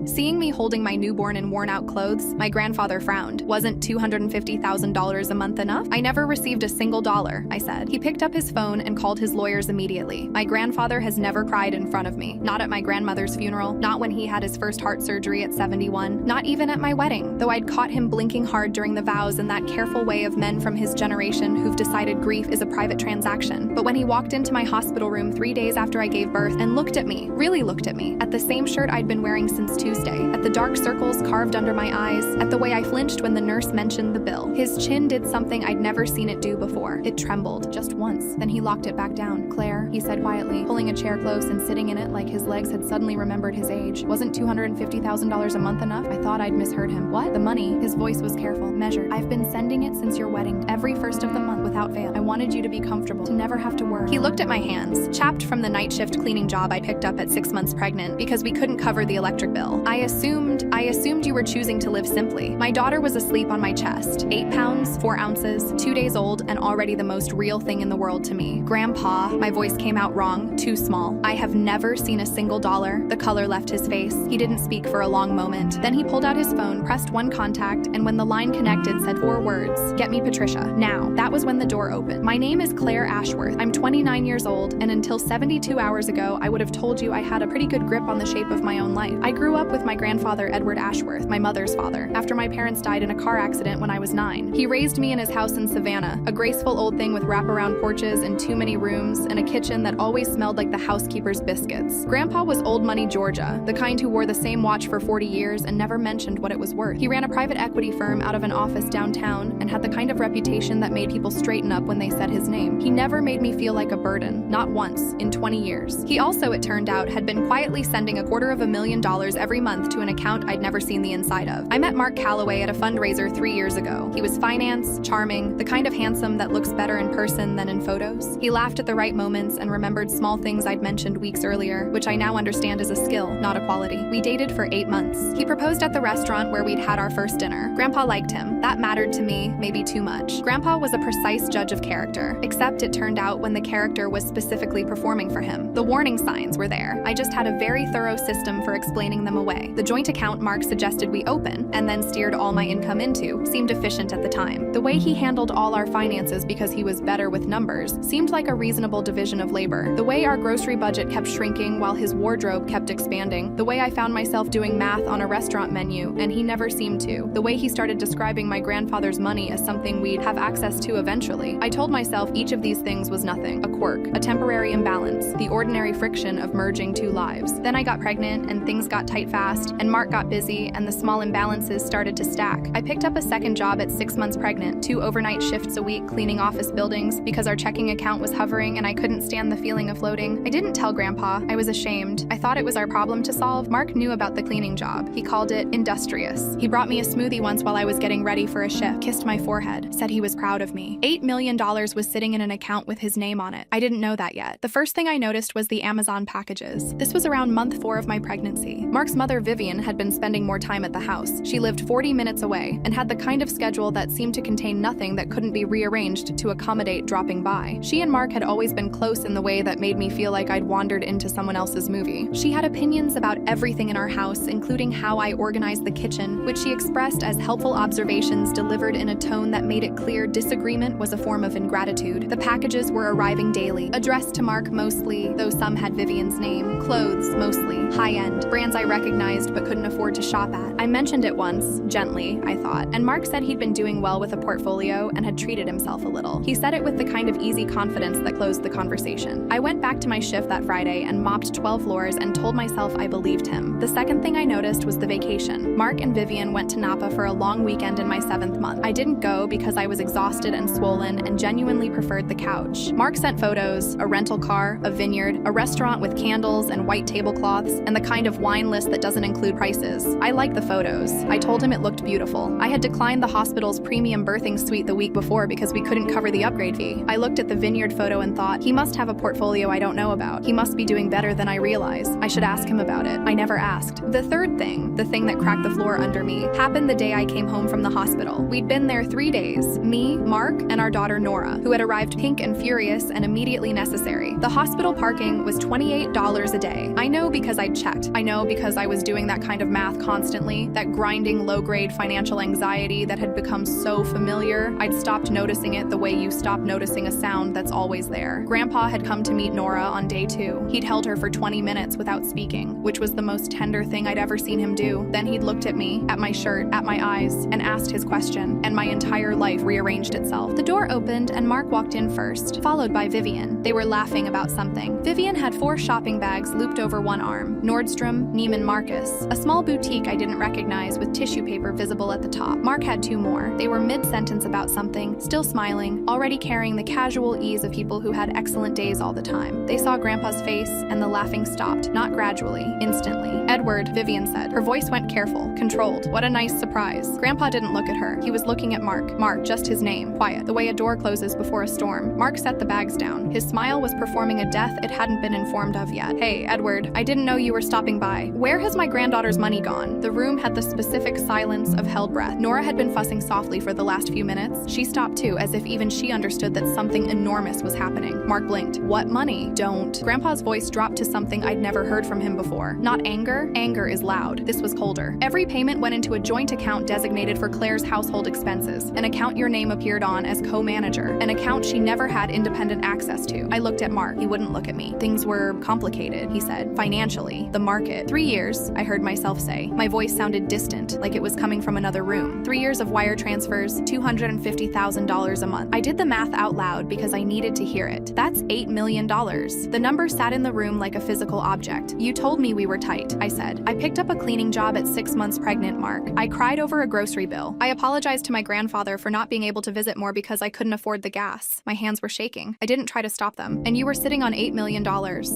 Seeing me holding my newborn in worn-out clothes, my grandfather frowned. Wasn't $250,000 a month enough? I never received a single dollar, I said. He picked up his phone and called his lawyers immediately. My grandfather has never cried in front of me. Not at my grandmother's funeral, not when he had his first heart surgery at 71, not even at my wedding, though I'd caught him blinking hard during the vows in that careful way of men from his generation who've decided grief is a private transaction. But when he walked into my hospital room 3 days after I gave birth and looked at me, really looked at me, at the same shirt I'd been wearing since Tuesday, at the dark circles carved under my eyes, at the way I flinched when the nurse mentioned the bill. His chin did something I'd never seen it do before. It trembled, just once. Then he locked it back down. "Claire," he said quietly, pulling a chair close and sitting in it like his legs had suddenly remembered his age. "Wasn't $250,000 a month enough?" I thought I'd misheard him. "What?" "The money." His voice was careful, measured. "I've been sending it since your wedding, every first of the month without fail. I wanted you to be comfortable, to never have to work." He looked at my hands, chapped from the night shift cleaning job I picked up at 6 months pregnant because we couldn't cover the electric bill. I assumed you were choosing to live simply. My daughter was asleep on my chest. 8 pounds, 4 ounces, 2 days old, and already the most real thing in the world to me. "Grandpa," my voice came out wrong, too small. "I have never seen a single dollar." The color left his face. He didn't speak for a long moment. Then he pulled out his phone, pressed one contact, and when the line connected, said 4 words. "Get me Patricia, now." That was when the door opened. "My name is Claire Ashworth. I'm 29 years old, and until 72 hours ago, I would have told you I had a pretty good grip on the shape of my own life. I grew up with my grandfather, Edward Ashworth, my mother's father, after my parents died in a car accident when I was 9. He raised me in his house in Savannah, a graceful old thing with wraparound porches and too many rooms and a kitchen that always smelled like the housekeeper's biscuits. Grandpa was old money Georgia, the kind who wore the same watch for 40 years and never mentioned what it was worth. He ran a private equity firm out of an office downtown and had the kind of reputation that made people straighten up when they said his name. He never made me feel like a burden, not once, in 20 years. He also, it turned out, had been quietly sending $250,000 every month to an account I'd never seen the inside of. I met Mark Calloway at a fundraiser 3 years ago. He was finance, charming, the kind of handsome that looks better in person than in photos. He laughed at the right moments and remembered small things I'd mentioned weeks earlier, which I now understand is a skill, not a quality. We dated for 8 months. He proposed at the restaurant where we'd had our first dinner. Grandpa liked him. That mattered to me, maybe too much. Grandpa was a precise judge of character, except it turned out when the character was specifically performing for him. The warning signs were there. I just had a very thorough system for explaining them away. The joint account Mark suggested we open, and then steered all my income into, seemed efficient at the time. The way he handled all our finances because he was better with numbers seemed like a reasonable division of labor. The way our grocery budget kept shrinking while his wardrobe kept expanding. The way I found myself doing math on a restaurant menu, and he never seemed to. The way he started describing my grandfather's money as something we'd have access to eventually. I told myself each of these things was nothing. A quirk, a temporary imbalance, the ordinary friction of merging 2 lives. Then I got pregnant, and things got tight fast, and Mark got busy, and the small imbalances started to stack. I picked up a second job at 6 months pregnant, 2 overnight shifts a week cleaning office buildings because our checking account was hovering and I couldn't stand the feeling of floating. I didn't tell Grandpa. I was ashamed. I thought it was our problem to solve. Mark knew about the cleaning job. He called it industrious. He brought me a smoothie once while I was getting ready for a shift, kissed my forehead, said he was proud of me. $8 million was sitting in an account with his name on it. I didn't know that yet. The first thing I noticed was the Amazon packages. This was around month 4 of my pregnancy. Mark's mother, Vivian, had been spending more time at the house. She lived 40 minutes away and had the kind of schedule that seemed to contain nothing that couldn't be rearranged to accommodate dropping by. She and Mark had always been close in the way that made me feel like I'd wandered into someone else's movie. She had opinions about everything in our house, including how I organized the kitchen, which she expressed as helpful observations delivered in a tone that made it clear disagreement was a form of ingratitude. The packages were arriving daily, addressed to Mark mostly, though some had Vivian's name. Clothes, mostly. High-end. Brands I recognized but couldn't afford to shop at. I mentioned it once, gently, I thought, and Mark said he'd been doing well with a portfolio and had treated himself a little. He said it with the kind of easy confidence that closed the conversation. I went back to my shift that Friday and mopped 12 floors and told myself I believed him. The second thing I noticed was the vacation. Mark and Vivian went to Napa for a long weekend in my 7th month. I didn't go because I was exhausted and swollen and genuinely preferred the couch. Mark sent photos, a rental car, a vineyard, a restaurant with candles and white tablecloths, and the kind of wine list that doesn't include prices. I liked the photos. I told him it looked beautiful. I had declined the hospital's premium birthing suite the week before because we couldn't cover the upgrade fee. I looked at the vineyard photo and thought, he must have a portfolio I don't know about. He must be doing better than I realize. I should ask him about it. I never asked. The third thing, the thing that cracked the floor under me, happened the day I came home from the hospital. We'd been there 3 days. Me, Mark, and our daughter Nora, who had arrived pink and furious and immediately necessary. The hospital parking was $28 a day. I know because I'd checked. I know because I was was doing that kind of math constantly, that grinding low-grade financial anxiety that had become so familiar, I'd stopped noticing it the way you stop noticing a sound that's always there. Grandpa had come to meet Nora on day 2. He'd held her for 20 minutes without speaking, which was the most tender thing I'd ever seen him do. Then he'd looked at me, at my shirt, at my eyes, and asked his question, and my entire life rearranged itself. The door opened and Mark walked in first, followed by Vivian. They were laughing about something. Vivian had 4 shopping bags looped over one arm. Nordstrom, Neiman Marcus, a small boutique I didn't recognize with tissue paper visible at the top. Mark had 2 more. They were mid-sentence about something, still smiling, already carrying the casual ease of people who had excellent days all the time. They saw Grandpa's face, and the laughing stopped, not gradually, instantly. "Edward," Vivian said. Her voice went careful, controlled. What a nice surprise. Grandpa didn't look at her. He was looking at Mark. Mark, just his name. Quiet, the way a door closes before a storm. Mark set the bags down. His smile was performing a death it hadn't been informed of yet. "Hey, Edward, I didn't know you were stopping by. Where has my granddaughter's money gone?" The room had the specific silence of held breath. Nora had been fussing softly for the last few minutes. She stopped too, as if even she understood that something enormous was happening. Mark blinked. "What money?" "Don't." Grandpa's voice dropped to something I'd never heard from him before. Not anger. Anger is loud. This was colder. "Every payment went into a joint account designated for Claire's household expenses, an account your name appeared on as co-manager, an account she never had independent access to." I looked at Mark. He wouldn't look at me. "Things were complicated," he said. "Financially. The market." 3 years, I heard myself say. My voice sounded distant, like it was coming from another room. 3 years of wire transfers, $250,000 a month. I did the math out loud because I needed to hear it. That's $8 million. The number sat in the room like a physical object. "You told me we were tight," I said. "I picked up a cleaning job at 6 months pregnant, Mark. I cried over a grocery bill. I apologized to my grandfather for not being able to visit more because I couldn't afford the gas." My hands were shaking. I didn't try to stop them. "And you were sitting on $8 million.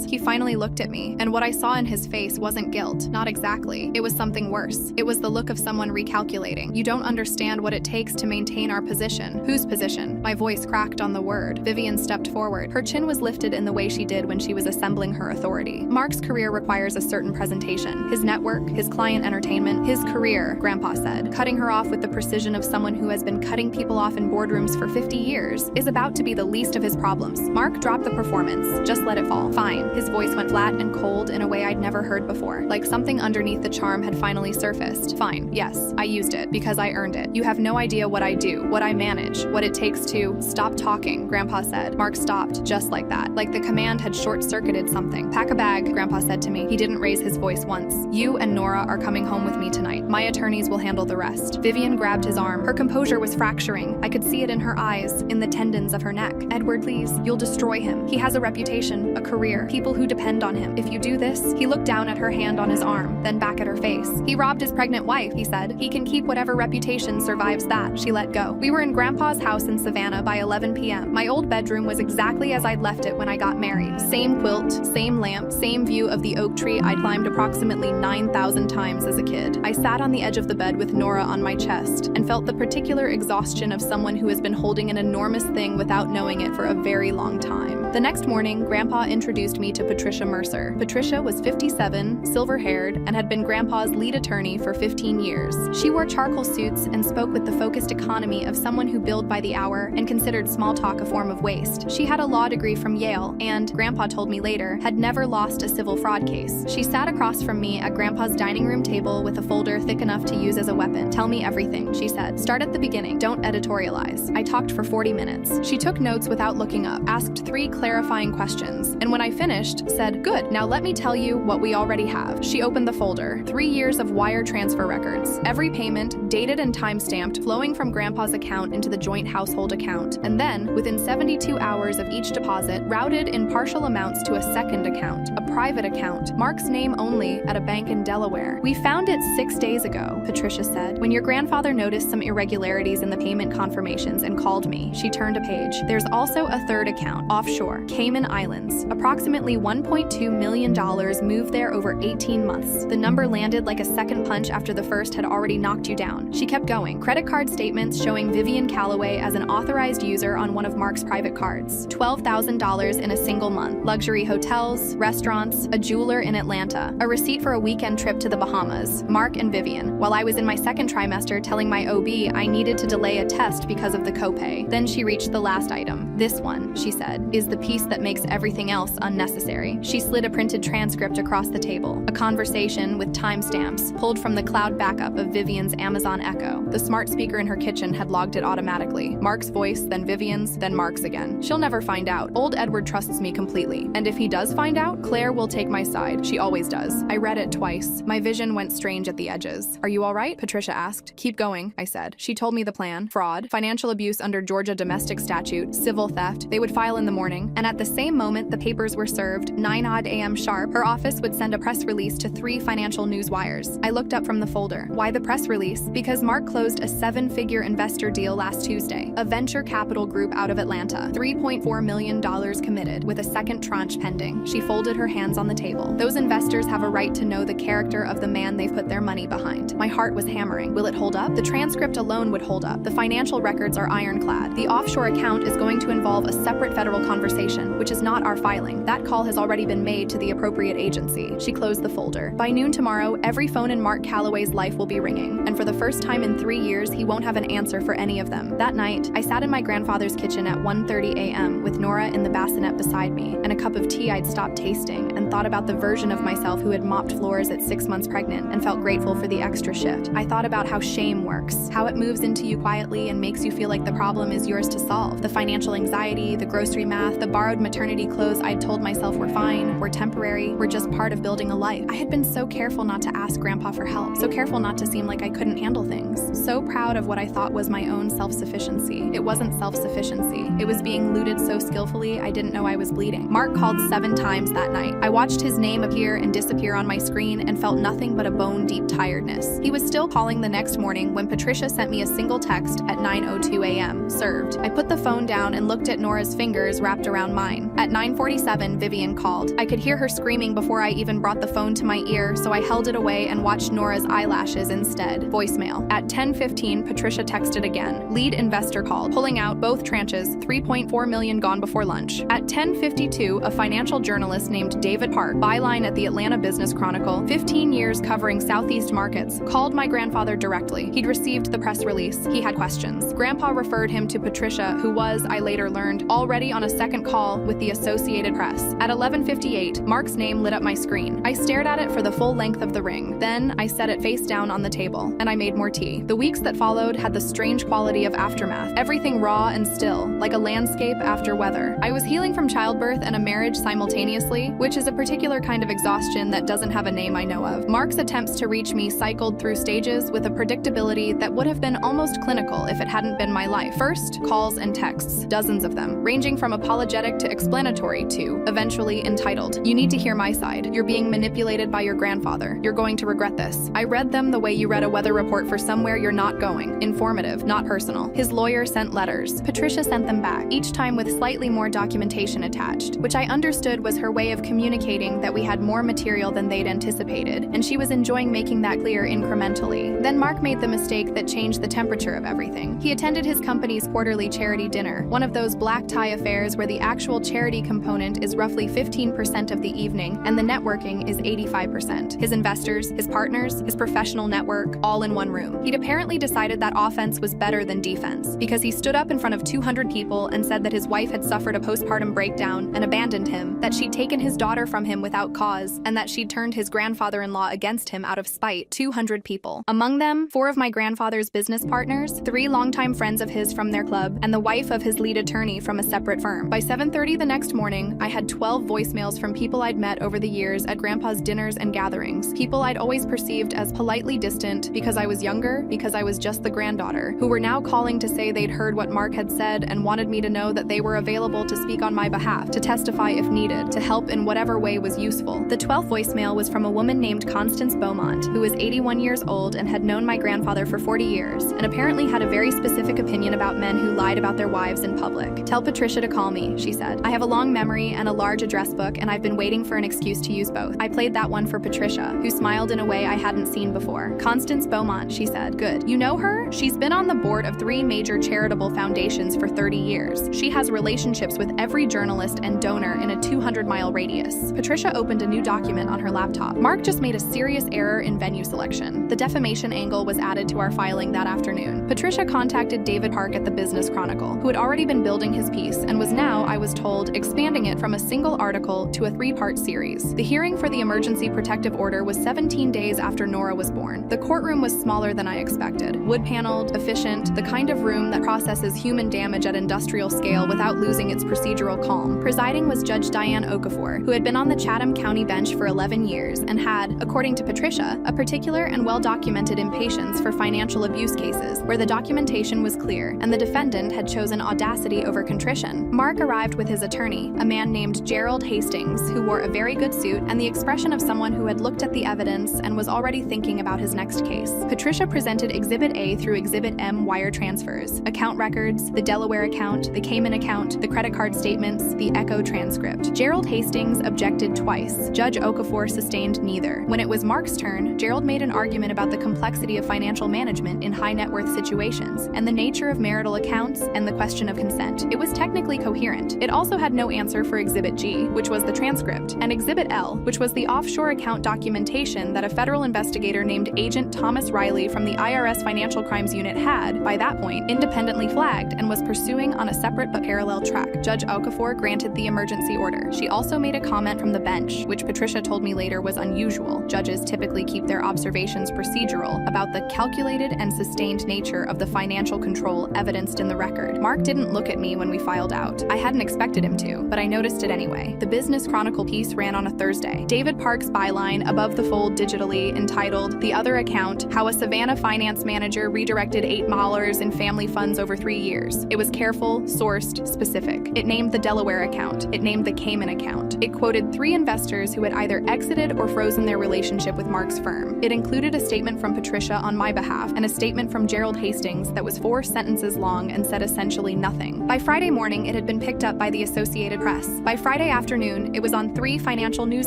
He finally looked at me, and what I saw in his face wasn't guilt. Not exactly. It was something worse. It was the look of someone recalculating. "You don't understand what it takes to maintain our position." "Whose position?" My voice cracked on the word. Vivian stepped forward. Her chin was lifted in the way she did when she was assembling her authority. "Mark's career requires a certain presentation. His network, his client entertainment, his career," Grandpa said, cutting her off with the precision of someone who has been cutting people off in boardrooms for 50 years, "is about to be the least of his problems." Mark dropped the performance. "Just let it fall." "Fine." His voice went flat and cold in a way I'd never heard before, like something underneath the charm had finally surfaced. "Fine. Yes, I used it because I earned it. You have no idea what I do, what I manage, what it takes to—" "Stop talking," Grandpa said. Mark stopped, just like that, like the command had short-circuited something. "Pack a bag," Grandpa said to me. He didn't raise his voice once. "You and Nora are coming home with me tonight. My attorneys will handle the rest." Vivian grabbed his arm. Her composure was fracturing. I could see it in her eyes, in the tendons of her neck. "Edward, please. You'll destroy him. He has a reputation, a career, people who depend on him. If you do this—" He looked down at her hand on his arm, then back at her face. "He robbed his pregnant wife," he said. "He can keep whatever reputation survives that." She let go. We were in Grandpa's house in Savannah by 11 p.m. My old bedroom was exactly as I'd left it when I got married. Same quilt, same lamp, same view of the oak tree I'd climbed approximately 9,000 times as a kid. I sat on the edge of the bed with Nora on my chest and felt the particular exhaustion of someone who has been holding an enormous thing without knowing it for a very long time. The next morning, Grandpa introduced me to Patricia Mercer. Patricia was 57, silver-haired, and had been Grandpa's lead attorney for 15 years. She wore charcoal suits and spoke with the focused economy of someone who billed by the hour and considered small talk a form of waste. She had a law degree from Yale and, Grandpa told me later, had never lost a civil fraud case. She sat across from me at Grandpa's dining room table with a folder thick enough to use as a weapon. "Tell me everything," she said. "Start at the beginning. Don't editorialize." I talked for 40 minutes. She took notes without looking up, asked 3 clarifying questions, and when I finished, said, "Good, now let me tell you what we already have." She opened the folder. 3 years of wire transfer records. Every payment, dated and time-stamped, flowing from Grandpa's account into the joint household account, and then, within 72 hours of each deposit, routed in partial amounts to a second account, a private account, Mark's name only, at a bank in Delaware. "We found it 6 days ago," Patricia said, "when your grandfather noticed some irregularities in the payment confirmations and called me." She turned a page. "There's also a third account, offshore, Cayman Islands. Approximately $1.2 million moved there over 18 months. The number landed like a second punch after the first had already knocked you down." She kept going. Credit card statements showing Vivian Calloway as an authorized user on one of Mark's private cards. $12,000 in a single month. Luxury hotels, restaurants, a jeweler in Atlanta, a receipt for a weekend trip to the Bahamas. Mark and Vivian. While I was in my second trimester telling my OB I needed to delay a test because of the copay. Then she reached the last item. "This one," she said, "is the piece that makes everything else unnecessary. She slid a printed transcript across the table, a conversation with timestamps pulled from the cloud backup of Vivian's Amazon Echo. The smart speaker in her kitchen had logged it automatically. Mark's voice, then Vivian's, then Mark's again. She'll never find out. Old Edward trusts me completely. And if he does find out, Claire will take my side. She always does. I read it twice. My vision went strange at the edges. Are you all right? Patricia asked. Keep going, I said. She told me the plan. Fraud, financial abuse under Georgia domestic statute, civil theft. They would file in the morning. And at the same moment the papers were served, 9 a.m. sharp, her office would send a press release to 3 financial news wires. I looked up from the folder. Why the press release? Because Mark closed a 7-figure investor deal last Tuesday. A venture capital group out of Atlanta. $3.4 million committed, with a second tranche pending. She folded her hands on the table. Those investors have a right to know the character of the man they've put their money behind. My heart was hammering. Will it hold up? The transcript alone would hold up. The financial records are ironclad. The offshore account is going to involve a separate federal conversation, which is not our filing. That call has already been made to the appropriate agency. She closed the folder. By noon tomorrow, every phone in Mark Calloway's life will be ringing, and for the first time in 3 years, he won't have an answer for any of them. That night, I sat in my grandfather's kitchen at 1:30 a.m. with Nora in the bassinet beside me and a cup of tea I'd stopped tasting, and thought about the version of myself who had mopped floors at 6 months pregnant and felt grateful for the extra shift. I thought about how shame works, how it moves into you quietly and makes you feel like the problem is yours to solve. The financial anxiety, the grocery math, the borrowed maternity clothes I'd told myself were fine, were temporary, were just part of building a life. I had been so careful not to ask Grandpa for help, so careful not to seem like I couldn't handle things, so proud of what I thought was my own self-sufficiency. It wasn't self-sufficiency. It was being looted so skillfully I didn't know I was bleeding. Mark called 7 times that night. I watched his name appear and disappear on my screen and felt nothing but a bone-deep tiredness. He was still calling the next morning when Patricia sent me a single text at 9:02 a.m. Served. I put the phone down and looked at Nora's fingers wrapped around mine. At 9:47, Vivian called. I could hear her screaming before I even brought the phone to my ear, so I held it away and watched Nora's eyelashes instead. Voicemail. At 10:15, Patricia texted again. Lead investor called. Pulling out both tranches, $3.4 million gone before lunch. At 10:52, a financial journalist named David Park, byline at the Atlanta Business Chronicle, 15 years covering Southeast markets, called my grandfather directly. He'd received the press release. He had questions. Grandpa referred him to Patricia, who was, I later learned, already on a second call with the Associated Press. At 11:58, Mark's name lit up my screen. I stared at it for the full length of the ring. Then I set it face down on the table, and I made more tea. The weeks that followed had the strange quality of aftermath. Everything raw and still, like a landscape after weather. I was healing from childbirth and a marriage simultaneously, which is a particular kind of exhaustion that doesn't have a name I know of. Mark's attempts to reach me cycled through stages with a predictability that would have been almost clinical if it hadn't been my life. First, calls and texts, dozens of them, ranging from apologetic to explanatory to, eventually, entitled. You need to hear my side. You're being manipulated by your grandfather. You're going to regret this. I read them the way you read a weather report for somewhere you're not going. Informative, not personal. His lawyer sent letters. Patricia sent them back, each time with slightly more documentation attached, which I understood was her way of communicating that we had more material than they'd anticipated, and she was enjoying making that clear incrementally. Then Mark made the mistake that changed the temperature of everything. He attended his company's quarterly charity dinner, one of those black tie affairs where the actual charity component is roughly 15% of the evening and the networking is 85%. His investors, his partners, his professional network, all in one room. He'd apparently decided that offense was better than defense, because he stood up in front of 200 people and said that his wife had suffered a postpartum breakdown and abandoned him, that she'd taken his daughter from him without cause, and that she'd turned his grandfather-in-law against him out of spite. 200 people. Among them, 4 of my grandfather's business partners, 3 longtime friends of his from their club, and the wife of his lead attorney from a separate firm. By 7:30 the next morning, I had 12 voicemails from people I'd met over the years at Grandpa's dinners and gatherings, people I'd always perceived as politely distant because I was younger, because I was just the granddaughter, who were now calling to say they'd heard what Mark had said and wanted me to know that they were available to speak on my behalf, to testify if needed, to help in whatever way was useful. The 12th voicemail was from a woman named Constance Beaumont, who was 81 years old and had known my grandfather for 40 years, and apparently had a very specific opinion about men who lied about their wives in public. Tell Patricia to call me, she said. I have a long memory and a large address book, and I've been waiting for an excuse to use both. I played that one for Patricia, who smiled in a way I hadn't seen before. Constance Beaumont, she said. Good. You know her? She's been on the board of 3 major charitable foundations for 30 years. She has relationships with every journalist and donor in a 200-mile radius. Patricia opened a new document on her laptop. Mark just made a serious error in venue selection. The defamation angle was added to our filing that afternoon. Patricia contacted David Park at the Business Chronicle, who had already been building his piece and was now I was told, expanding it from a single article to a 3-part series. The hearing for the emergency protective order was 17 days after Nora was born. The courtroom was smaller than I expected. Wood-paneled, efficient, the kind of room that processes human damage at industrial scale without losing its procedural calm. Presiding was Judge Diane Okafor, who had been on the Chatham County bench for 11 years and had, according to Patricia, a particular and well-documented impatience for financial abuse cases, where the documentation was clear and the defendant had chosen audacity over contrition. Mark arrived with his attorney, a man named Gerald Hastings, who wore a very good suit and the expression of someone who had looked at the evidence and was already thinking about his next case. Patricia presented Exhibit A through Exhibit M wire transfers, account records, the Delaware account, the Cayman account, the credit card statements, the Echo transcript. Gerald Hastings objected twice. Judge Okafor sustained neither. When it was Mark's turn, Gerald made an argument about the complexity of financial management in high net worth situations and the nature of marital accounts and the question of consent. It was technically coherent. It also had no answer for Exhibit G, which was the transcript, and Exhibit L, which was the offshore account documentation that a federal investigator named Agent Thomas Riley from the IRS Financial Crimes Unit had, by that point, independently flagged and was pursuing on a separate but parallel track. Judge Okafor granted the emergency order. She also made a comment from the bench, which Patricia told me later was unusual. Judges typically keep their observations procedural about the calculated and sustained nature of the financial control evidenced in the record. Mark didn't look at me when we filed out. I hadn't expected him to, but I noticed it anyway. The Business Chronicle piece ran on a Thursday. David Park's byline above the fold digitally entitled "The Other Account: How a Savannah Finance Manager Redirected $8 in Family Funds Over 3 Years." It was careful, sourced, specific. It named the Delaware account. It named the Cayman account. It quoted 3 investors who had either exited or frozen their relationship with Mark's firm. It included a statement from Patricia on my behalf and a statement from Gerald Hastings that was 4 sentences long and said essentially nothing. By Friday morning, it had been picked up by the Associated Press. By Friday afternoon, it was on 3 financial news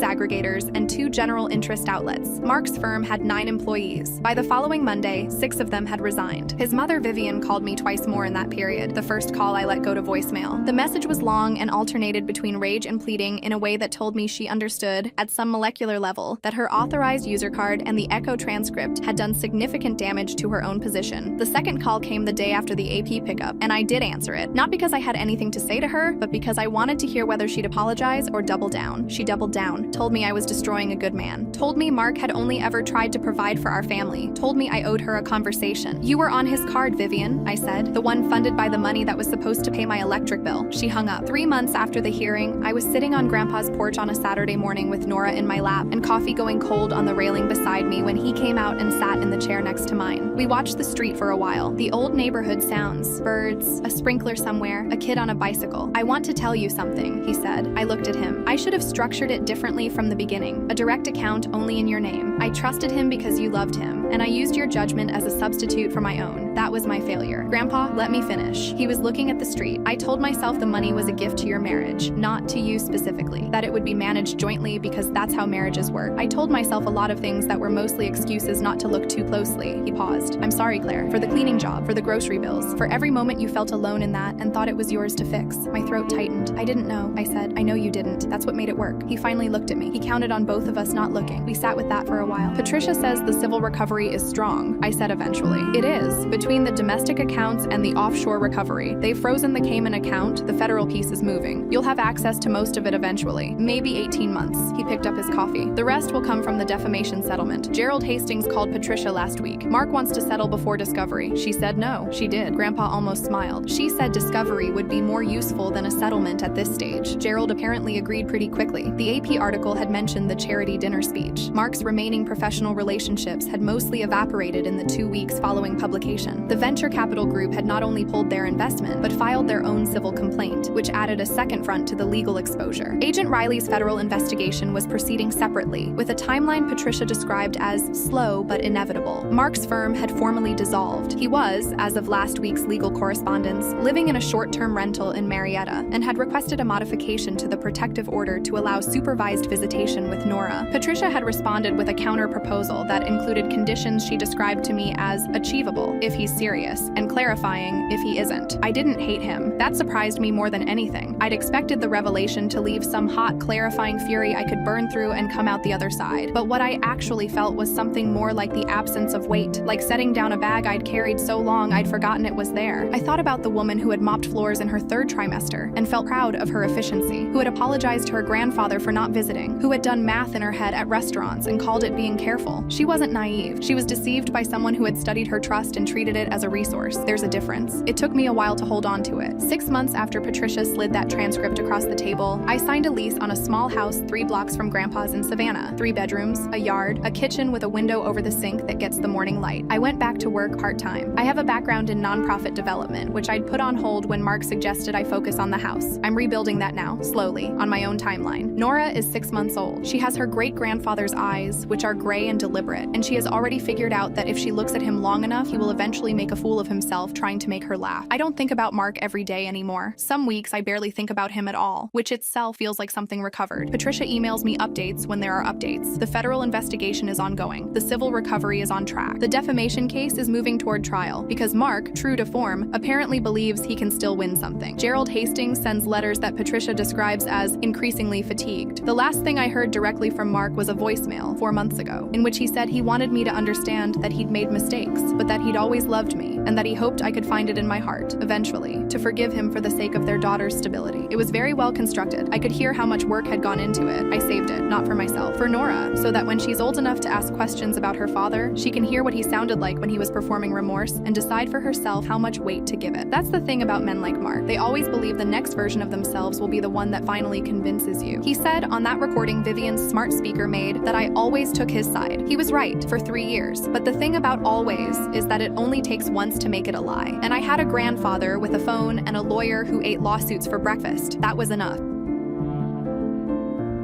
aggregators and 2 general interest outlets. Mark's firm had 9 employees. By the following Monday, 6 of them had resigned. His mother, Vivian, called me twice more in that period. The first call I let go to voicemail. The message was long and alternated between rage and pleading in a way that told me she understood, at some molecular level, that her authorized user card and the Echo transcript had done significant damage to her own position. The second call came the day after the AP pickup, and I did answer it. Not because I had anything to say to her, but because I wanted to hear whether she'd apologize or double down. She doubled down, told me I was destroying a good man, told me Mark had only ever tried to provide for our family, told me I owed her a conversation. "You were on his card, Vivian," I said, "the one funded by the money that was supposed to pay my electric bill." She hung up. 3 months after the hearing, I was sitting on Grandpa's porch on a Saturday morning with Nora in my lap and coffee going cold on the railing beside me when he came out and sat in the chair next to mine. We watched the street for a while. The old neighborhood sounds, birds, a sprinkler somewhere, a kid on a bicycle. "I want to tell you something," he said. I looked at him. "I should have structured it differently from the beginning. A direct account only in your name. I trusted him because you loved him, and I used your judgment as a substitute for my own. That was my failure." "Grandpa, let me finish." He was looking at the street. "I told myself the money was a gift to your marriage, not to you specifically. That it would be managed jointly because that's how marriages work. I told myself a lot of things that were mostly excuses not to look too closely." He paused. "I'm sorry, Claire, for the cleaning job, for the grocery bills, for every moment you felt alone in that and thought it was yours to fix." My throat tightened. "I didn't know," I said. "I know you didn't. That's what made it work." He finally looked at me. He counted on both of us not looking. We sat with that for a while. "Patricia says the civil recovery is strong," I said eventually. "It is. Between the domestic accounts and the offshore recovery. They've frozen the Cayman account. The federal piece is moving. You'll have access to most of it eventually. Maybe 18 months. He picked up his coffee. "The rest will come from the defamation settlement. Gerald Hastings called Patricia last week. Mark wants to settle before discovery." She said no. She did. Grandpa almost smiled. "She said discovery would be more useful than a settlement at this stage." Gerald apparently agreed pretty quickly. The AP article had mentioned the charity dinner speech. Mark's remaining professional relationships had mostly evaporated in the 2 weeks following publication. The venture capital group had not only pulled their investment, but filed their own civil complaint, which added a second front to the legal exposure. Agent Riley's federal investigation was proceeding separately, with a timeline Patricia described as slow but inevitable. Mark's firm had formally dissolved. He was, as of last week's legal correspondence, living in a short-term rental in Marietta and had requested a modification to the protective order to allow supervised visitation with Nora. Patricia had responded with a counter-proposal that included conditions conditions she described to me as achievable if he's serious and clarifying if he isn't. I didn't hate him. That surprised me more than anything. I'd expected the revelation to leave some hot, clarifying fury I could burn through and come out the other side. But what I actually felt was something more like the absence of weight, like setting down a bag I'd carried so long I'd forgotten it was there. I thought about the woman who had mopped floors in her 3rd trimester and felt proud of her efficiency, who had apologized to her grandfather for not visiting, who had done math in her head at restaurants and called it being careful. She wasn't naive. She was deceived by someone who had studied her trust and treated it as a resource. There's a difference. It took me a while to hold on to it. 6 months after Patricia slid that transcript across the table, I signed a lease on a small house 3 blocks from Grandpa's in Savannah. 3 bedrooms, a yard, a kitchen with a window over the sink that gets the morning light. I went back to work part-time. I have a background in nonprofit development, which I'd put on hold when Mark suggested I focus on the house. I'm rebuilding that now, slowly, on my own timeline. Nora is 6 months old. She has her great-grandfather's eyes, which are gray and deliberate, and she has already figured out that if she looks at him long enough, he will eventually make a fool of himself trying to make her laugh. I don't think about Mark every day anymore. Some weeks I barely think about him at all, which itself feels like something recovered. Patricia emails me updates when there are updates. The federal investigation is ongoing. The civil recovery is on track. The defamation case is moving toward trial because Mark, true to form, apparently believes he can still win something. Gerald Hastings sends letters that Patricia describes as increasingly fatigued. The last thing I heard directly from Mark was a voicemail 4 months ago, in which he said he wanted me to understand that he'd made mistakes, but that he'd always loved me, and that he hoped I could find it in my heart, eventually, to forgive him for the sake of their daughter's stability. It was very well constructed. I could hear how much work had gone into it. I saved it, not for myself, for Nora, so that when she's old enough to ask questions about her father, she can hear what he sounded like when he was performing remorse and decide for herself how much weight to give it. That's the thing about men like Mark. They always believe the next version of themselves will be the one that finally convinces you. He said on that recording Vivian's smart speaker made that I always took his side. He was right for 3 years, but the thing about always is that it only takes once to make it a lie. And I had a grandfather with a phone and a lawyer who ate lawsuits for breakfast. That was enough.